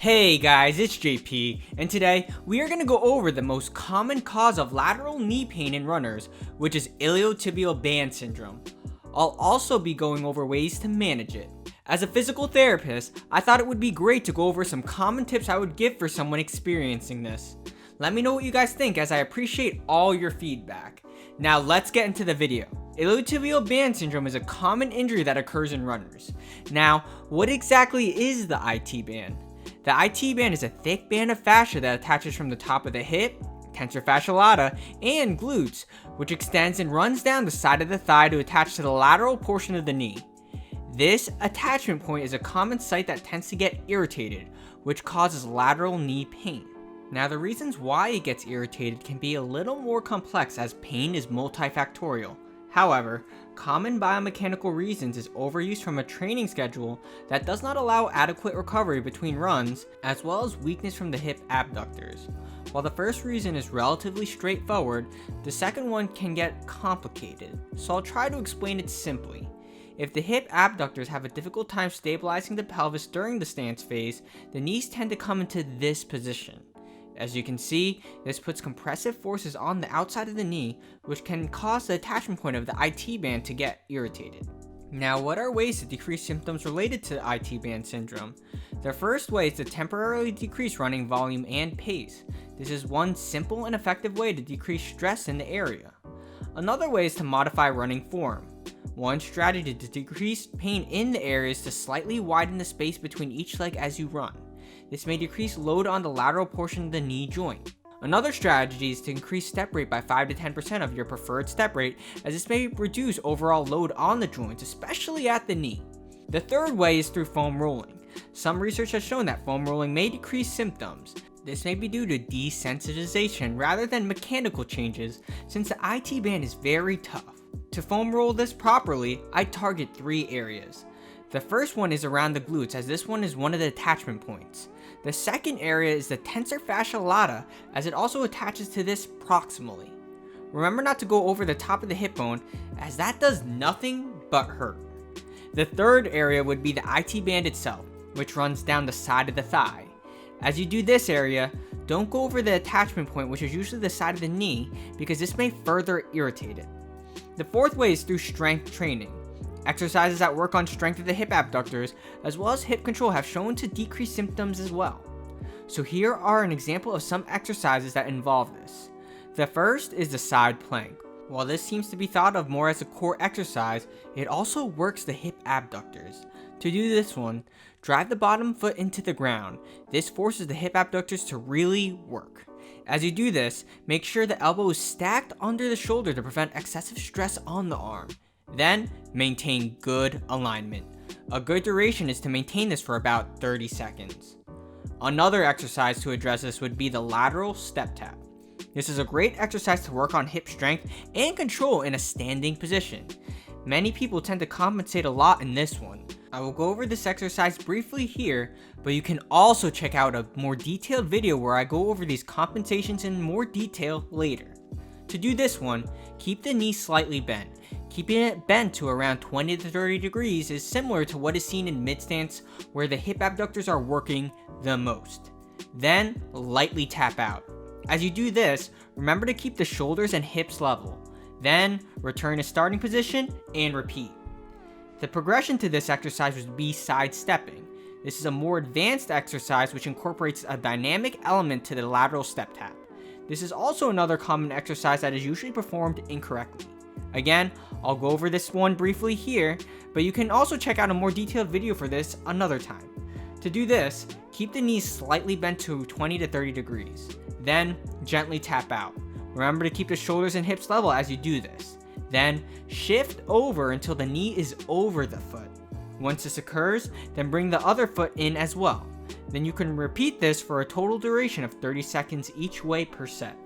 Hey guys, it's JP, and today we are going to go over the most common cause of lateral knee pain in runners, which is iliotibial band syndrome. I'll also be going over ways to manage it. As a physical therapist, I thought it would be great to go over some common tips I would give for someone experiencing this. Let me know what you guys think, as I appreciate all your feedback. Now let's get into the video. Iliotibial band syndrome is a common injury that occurs in runners. Now, what exactly is the IT band? The IT band is a thick band of fascia that attaches from the top of the hip, tensor fascia lata, and glutes, which extends and runs down the side of the thigh to attach to the lateral portion of the knee. This attachment point is a common site that tends to get irritated, which causes lateral knee pain. Now, the reasons why it gets irritated can be a little more complex, as pain is multifactorial. However, common biomechanical reasons is overuse from a training schedule that does not allow adequate recovery between runs, as well as weakness from the hip abductors. While the first reason is relatively straightforward, the second one can get complicated, so I'll try to explain it simply. If the hip abductors have a difficult time stabilizing the pelvis during the stance phase, the knees tend to come into this position. As you can see, this puts compressive forces on the outside of the knee, which can cause the attachment point of the IT band to get irritated. Now, what are ways to decrease symptoms related to IT band syndrome? The first way is to temporarily decrease running volume and pace. This is one simple and effective way to decrease stress in the area. Another way is to modify running form. One strategy to decrease pain in the area is to slightly widen the space between each leg as you run. This may decrease load on the lateral portion of the knee joint. Another strategy is to increase step rate by 5 to 10% of your preferred step rate, as this may reduce overall load on the joints, especially at the knee. The third way is through foam rolling. Some research has shown that foam rolling may decrease symptoms. This may be due to desensitization rather than mechanical changes, since the IT band is very tough. To foam roll this properly, I target 3 areas. The first one is around the glutes, as this one is one of the attachment points. The second area is the tensor fascia lata, as it also attaches to this proximally. Remember not to go over the top of the hip bone, as that does nothing but hurt. The third area would be the IT band itself, which runs down the side of the thigh. As you do this area, don't go over the attachment point, which is usually the side of the knee, because this may further irritate it. The fourth way is through strength training. Exercises that work on strength of the hip abductors, as well as hip control, have shown to decrease symptoms as well. So here are an example of some exercises that involve this. The first is the side plank. While this seems to be thought of more as a core exercise, it also works the hip abductors. To do this one, drive the bottom foot into the ground. This forces the hip abductors to really work. As you do this, make sure the elbow is stacked under the shoulder to prevent excessive stress on the arm. Then, maintain good alignment. A good duration is to maintain this for about 30 seconds. Another exercise to address this would be the lateral step tap. This is a great exercise to work on hip strength and control in a standing position. Many people tend to compensate a lot in this one. I will go over this exercise briefly here, but you can also check out a more detailed video where I go over these compensations in more detail later. To do this one, keep the knee slightly bent. Keeping it bent to around 20 to 30 degrees is similar to what is seen in mid-stance, where the hip abductors are working the most. Then, lightly tap out. As you do this, remember to keep the shoulders and hips level. Then, return to starting position and repeat. The progression to this exercise would be side stepping. This is a more advanced exercise which incorporates a dynamic element to the lateral step tap. This is also another common exercise that is usually performed incorrectly. Again, I'll go over this one briefly here, but you can also check out a more detailed video for this another time. To do this, keep the knees slightly bent to 20 to 30 degrees. Then, gently tap out. Remember to keep the shoulders and hips level as you do this. Then, shift over until the knee is over the foot. Once this occurs, then bring the other foot in as well. Then you can repeat this for a total duration of 30 seconds each way per set.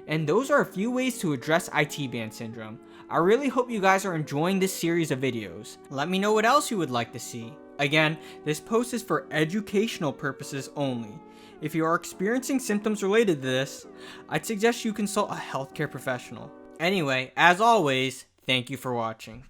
And those are a few ways to address IT band syndrome. I really hope you guys are enjoying this series of videos. Let me know what else you would like to see. Again, this post is for educational purposes only. If you are experiencing symptoms related to this, I'd suggest you consult a healthcare professional. Anyway, as always, thank you for watching.